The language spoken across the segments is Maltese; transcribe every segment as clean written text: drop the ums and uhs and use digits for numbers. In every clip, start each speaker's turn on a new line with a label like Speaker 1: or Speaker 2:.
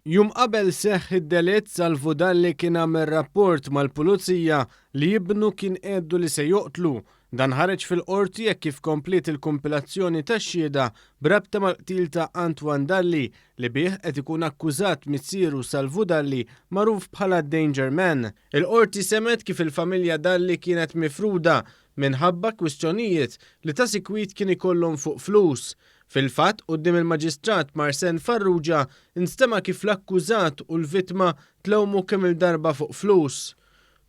Speaker 1: Jum qabel seħħ id-delitt Salvo Dalli kien għamel rapport mal-pulizija li jibnu kien għeddu li se joqtlu. Dan ħareġ fil-qorti jekk kif komplet il-kompilazzjoni tax-xhieda b'rabta mal-qtil ta' Antoine Dalli li bih qed ikun akkużat missieru Salvo Dalli magħruf bħala Danger Man. Il-qorti semet kif il-familja Dalli kienet mifruda minħabba kwistjonijiet li ta' sikwit kien ikollhom fuq flus. Fil-fatt, quddiem il-Maġistrat Marsen Farrugia instema kif l-akkużat u l-vittma tlawmu kemm il-darba fuq flus.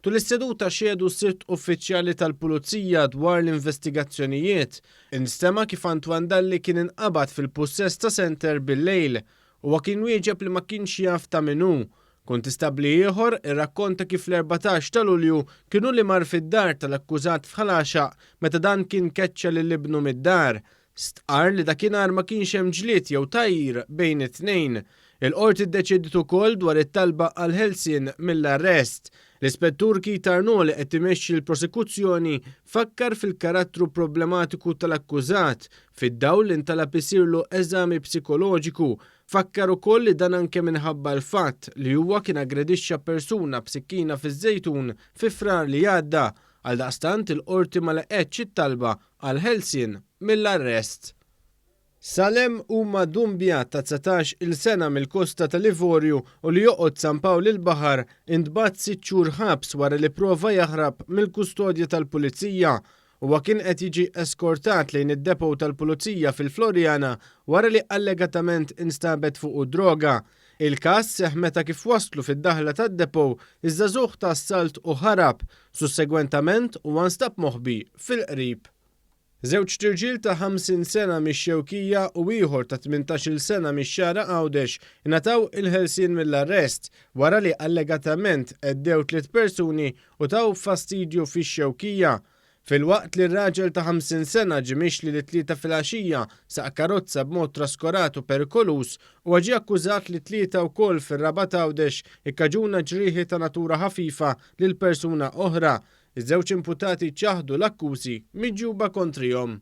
Speaker 1: Tul is-seduta xiedu sirt uffiċjali tal-Pulizija dwar l-investigazzjonijiet, instema kif Antoine Dalli kien inqabad fil-possess ta' center bil-lejl u kien wieġeb li ma kienx jaf ta' minnu. Kont istabli ieħor irrakkonta kif l-14 ta' Lulju kienu li mar fid-dar tal-akkużat f'Ħalaxaq meta dan kien keċċa lil-ibnu mid-dar. Stqar li dakinhar ma kienx hemm ġlied jew tajjir bejn it-tnejn. Il-qorti ddeċidiet ukoll dwar it-talba għal ħelsien mill-arrest. L-Ispettur Keith li qed imexxi l-prosekuzzjoni fakkar fil-karattru problematiku tal-akkużat fid-dawl li intalab isirlu eżami psikoloġiku. Fakkar ukoll li dan anke minħabba l-fatt li huwa kien aggredixxa persuna b'sikkina fiż-żejtun fi frar li għadda. Għaldaqstant il-qorti ma laqgħetx it-talba għal ħelsien mill-arrest. Salem huma Dumbia ta' 19 il-sena mill-kosta ta' Livorju u li joqgħod San Pawl il-Baħar intbagħat 6 xhur ħabs wara li prova jaħrab mill-kustodja tal-Pulizija. Huwa kien qed jiġi eskortat lejn id-depow tal-Pulizija fil-Florjana wara li allegatament instabet fuq droga. Il-każ seħħ meta kif waslu fid-daħla tad-depow iż-żagħżugħ ta' assalt u ħarab, sussegwentament huwa nstab moħħbi fil-qrib. Żewġ tirġiel ta' 50 sena mix-Xewkija u ieħor ta' 18-il sena mix-Xara Għawdex ingħataw il-ħelsien mill-arrest wara li allegatament għeddew 3 persuni u taw fastidju fix-Xewkija. Fil-waqt li r-raġel ta' 50 sena ġimix li l-3 fil-għaxija saq karozza b'mod traskorat u perikolus u ġie akkużat li 3 wkoll fir-Rabat Għawdex ikkaġuna ġrieħi ta' natura ħafifa lil persuna oħra. Iż-żewġ imputati ċaħdu l-akkużi miġjuba kontrihom.